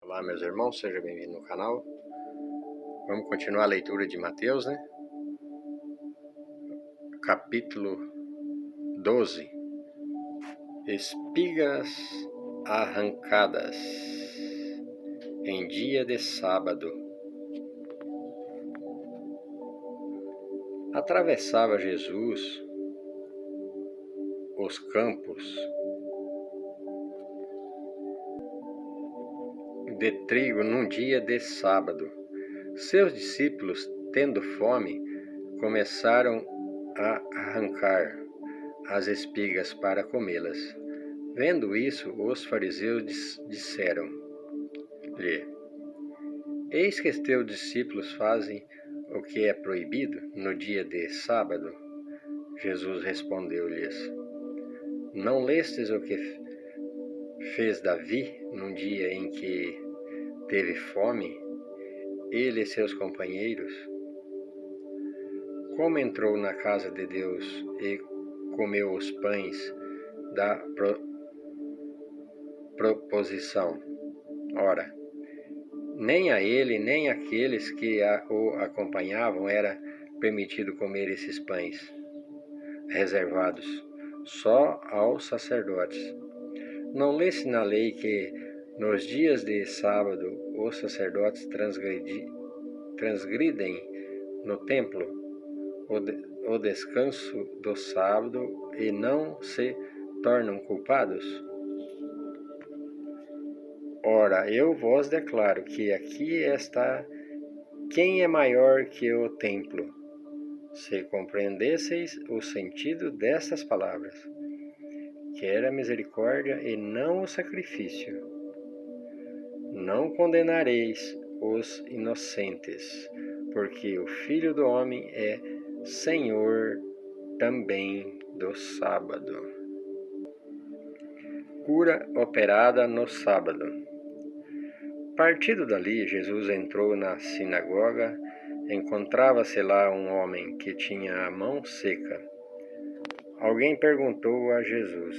Olá, meus irmãos, seja bem-vindo no canal. Vamos continuar a leitura de Mateus, né? Capítulo 12. Espigas arrancadas em dia de sábado. Atravessava Jesus os campos de trigo num dia de sábado. Seus discípulos, tendo fome, começaram a arrancar as espigas para comê-las. Vendo isso, os fariseus disseram-lhe: Eis que teus discípulos fazem o que é proibido no dia de sábado. Jesus respondeu-lhes: Não lestes o que fez Davi num dia em que teve fome, ele e seus companheiros? Como entrou na casa de Deus e comeu os pães da proposição. Ora, nem a ele, nem àqueles que o acompanhavam era permitido comer esses pães, reservados só aos sacerdotes. Não lê-se na lei que, nos dias de sábado, os sacerdotes transgridem no templo o descanso do sábado e não se tornam culpados? Ora, eu vos declaro que aqui está quem é maior que o templo. Se compreendesseis o sentido destas palavras, quer a misericórdia e não o sacrifício, não condenareis os inocentes, porque o Filho do Homem é Senhor também do sábado. Cura operada no sábado. Partido dali, Jesus entrou na sinagoga. Encontrava-se lá um homem que tinha a mão seca. Alguém perguntou a Jesus: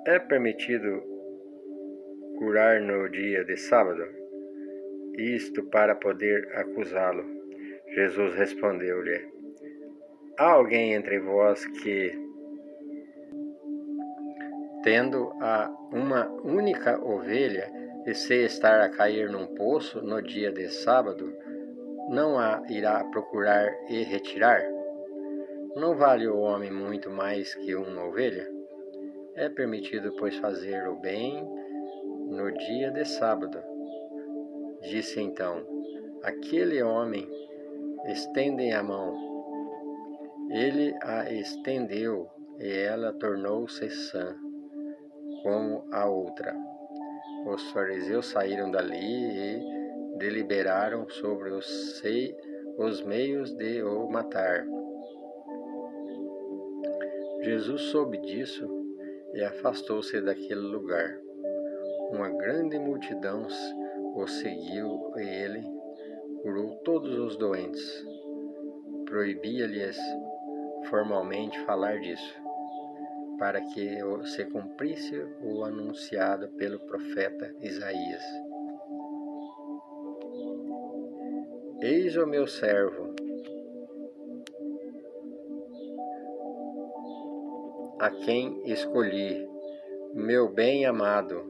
É permitido curar no dia de sábado? Isto para poder acusá-lo. Jesus respondeu-lhe: Há alguém entre vós que, tendo uma única ovelha, e se estar a cair num poço no dia de sábado, não a irá procurar e retirar? Não vale o homem muito mais que uma ovelha? É permitido, pois, fazer o bem no dia de sábado. Disse então aquele homem: Estendem a mão. Ele a estendeu, e ela tornou-se sã, como a outra. Os fariseus saíram dali e deliberaram sobre os meios de o matar. Jesus soube disso e afastou-se daquele lugar. Uma grande multidão o seguiu e ele curou todos os doentes. Proibia-lhes formalmente falar disso, para que se cumprisse o anunciado pelo profeta Isaías. Eis o meu servo, a quem escolhi, meu bem amado,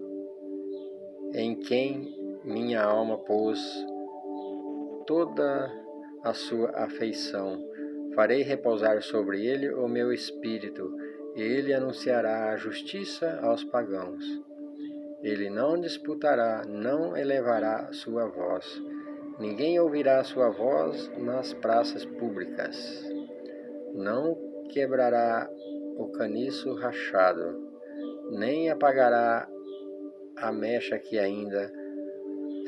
em quem minha alma pôs toda a sua afeição. Farei repousar sobre ele o meu espírito, e ele anunciará a justiça aos pagãos. Ele não disputará, não elevará sua voz. Ninguém ouvirá sua voz nas praças públicas. Não quebrará o caniço rachado, nem apagará a mecha que ainda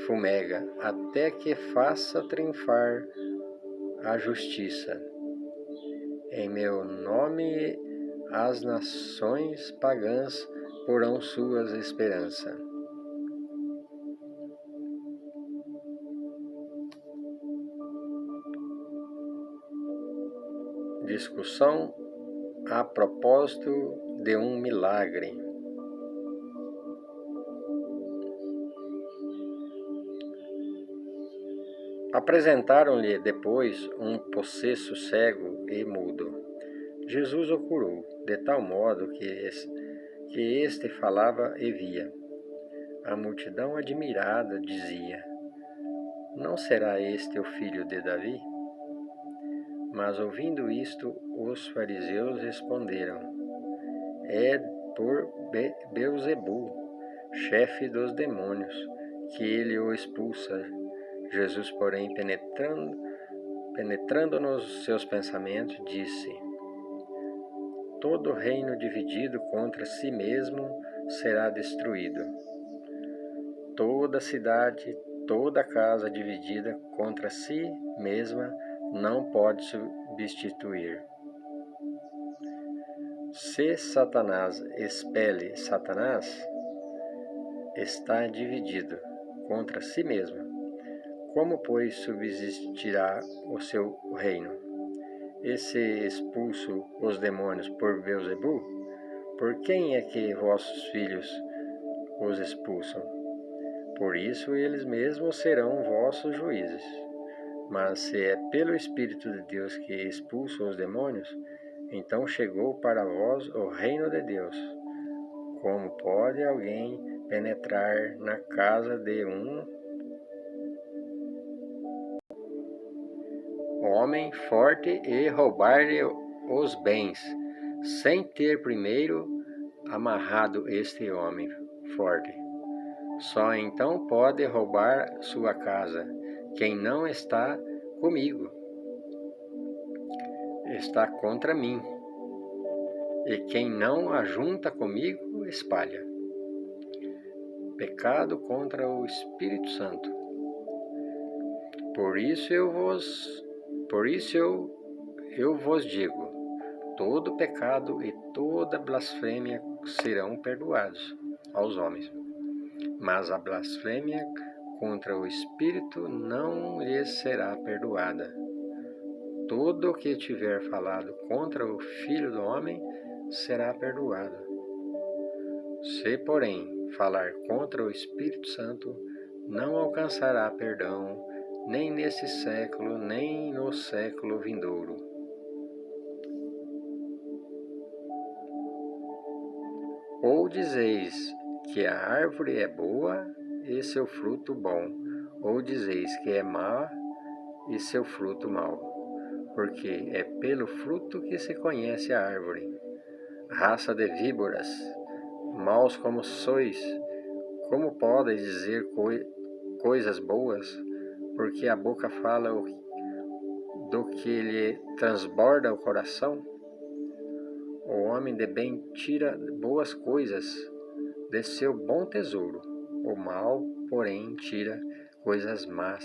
fumega, até que faça triunfar a justiça. Em meu nome as nações pagãs porão suas esperanças. Discussão a propósito de um milagre. Apresentaram-lhe depois um possesso cego e mudo. Jesus o curou, de tal modo que este falava e via. A multidão admirada dizia: Não será este o filho de Davi? Mas ouvindo isto, os fariseus responderam: É por Beelzebul, chefe dos demônios, que ele o expulsa. Jesus, porém, penetrando nos seus pensamentos, disse: Todo reino dividido contra si mesmo será destruído. Toda cidade, toda casa dividida contra si mesma não pode substituir. Se Satanás expele Satanás, está dividido contra si mesmo. Como, pois, subsistirá o seu reino? E se expulso os demônios por Beelzebul, por quem é que vossos filhos os expulsam? Por isso eles mesmos serão vossos juízes. Mas se é pelo Espírito de Deus que expulsa os demônios, então chegou para vós o reino de Deus. Como pode alguém penetrar na casa de um homem forte e roubar-lhe os bens, sem ter primeiro amarrado este homem forte? Só então pode roubar sua casa. Quem não está comigo está contra mim, e quem não ajunta comigo espalha. Pecado contra o Espírito Santo. Por isso eu vos digo, todo pecado e toda blasfêmia serão perdoados aos homens, mas a blasfêmia contra o Espírito não lhes será perdoada. Todo o que tiver falado contra o Filho do Homem será perdoado. Se, porém, falar contra o Espírito Santo, não alcançará perdão, nem nesse século, nem no século vindouro. Ou dizeis que a árvore é boa e seu fruto bom, ou dizeis que é má e seu fruto mau, porque é pelo fruto que se conhece a árvore. Raça de víboras, maus como sois, como podeis dizer coisas boas? Porque a boca fala do que lhe transborda o coração? O homem de bem tira boas coisas de seu bom tesouro, o mal, porém, tira coisas más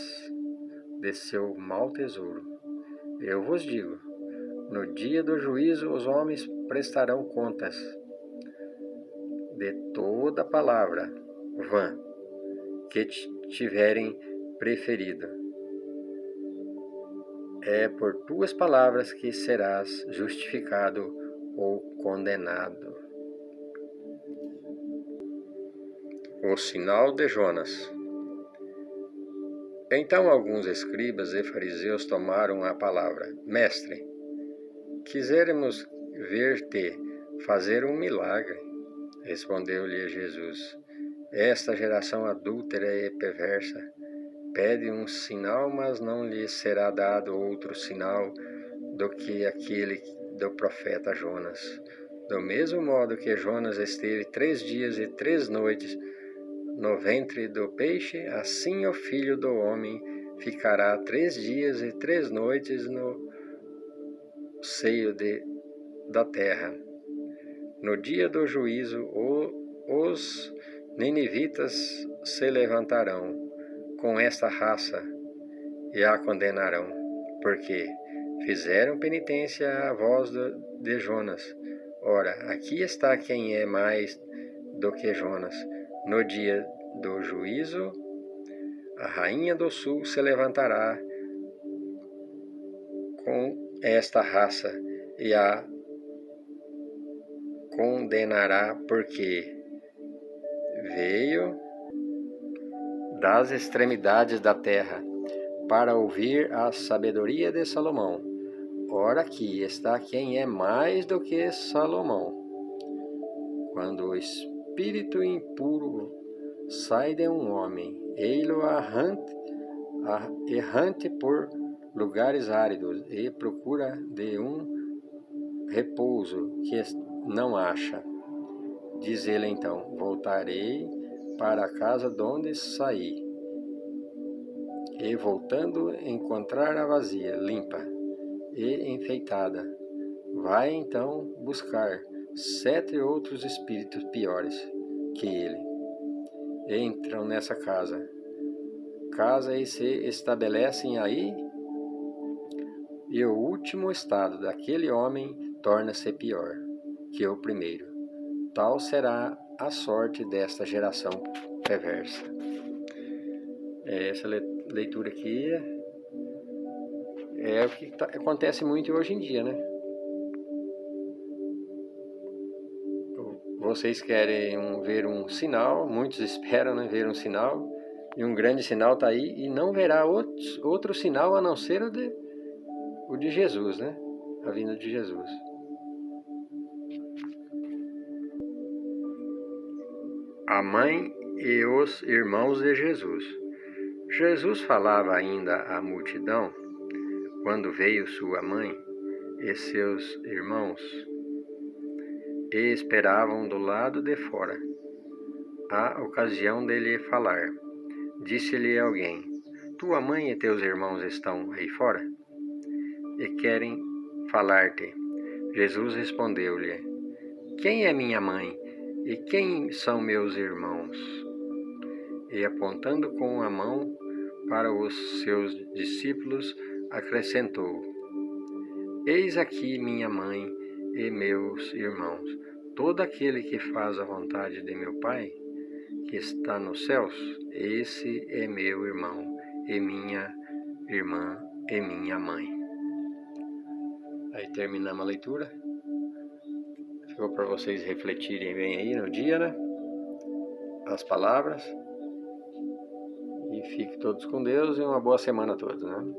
de seu mau tesouro. Eu vos digo, no dia do juízo os homens prestarão contas de toda palavra vã que tiverem preferido. É por tuas palavras que serás justificado ou condenado. O sinal de Jonas. Então alguns escribas e fariseus tomaram a palavra. Mestre, quiséramos ver-te fazer um milagre. Respondeu-lhe Jesus: Esta geração adúltera e perversa pede um sinal, mas não lhe será dado outro sinal do que aquele do profeta Jonas. Do mesmo modo que Jonas esteve 3 dias e 3 noites no ventre do peixe, assim o Filho do Homem ficará 3 dias e 3 noites no seio da terra. No dia do juízo, os ninivitas se levantarão com esta raça e a condenarão, porque fizeram penitência à voz de Jonas. Ora, aqui está quem é mais do que Jonas. No dia do juízo, a rainha do sul se levantará com esta raça e a condenará, porque veio das extremidades da terra para ouvir a sabedoria de Salomão. Ora, aqui está quem é mais do que Salomão. Quando o espírito impuro sai de um homem, ei-lo errante por lugares áridos e procura de um repouso que não acha. Diz ele então: voltarei para a casa de onde saí. E voltando, encontrar-a vazia, limpa e enfeitada. Vai então buscar 7 outros espíritos piores que ele. Entram nessa casa e se estabelecem aí, e o último estado daquele homem torna-se pior que o primeiro. Tal será a sorte desta geração perversa. Essa leitura aqui é o que acontece muito hoje em dia, né? Vocês querem ver um sinal, muitos esperam, né, ver um sinal, e um grande sinal está aí, e não verá outro sinal a não ser o de Jesus, né? A vinda de Jesus. A mãe e os irmãos de Jesus. Jesus falava ainda à multidão quando veio sua mãe e seus irmãos e esperavam do lado de fora a ocasião de lhe falar. Disse-lhe alguém: tua mãe e teus irmãos estão aí fora e querem falar-te. Jesus respondeu-lhe: quem é minha mãe e quem são meus irmãos? E apontando com a mão para os seus discípulos, acrescentou: eis aqui minha mãe e meus irmãos. Todo aquele que faz a vontade de meu Pai, que está nos céus, esse é meu irmão e minha irmã e minha mãe. Aí terminamos a leitura. Ficou para vocês refletirem bem aí no dia, né? As palavras. E fiquem todos com Deus e uma boa semana a todos, né?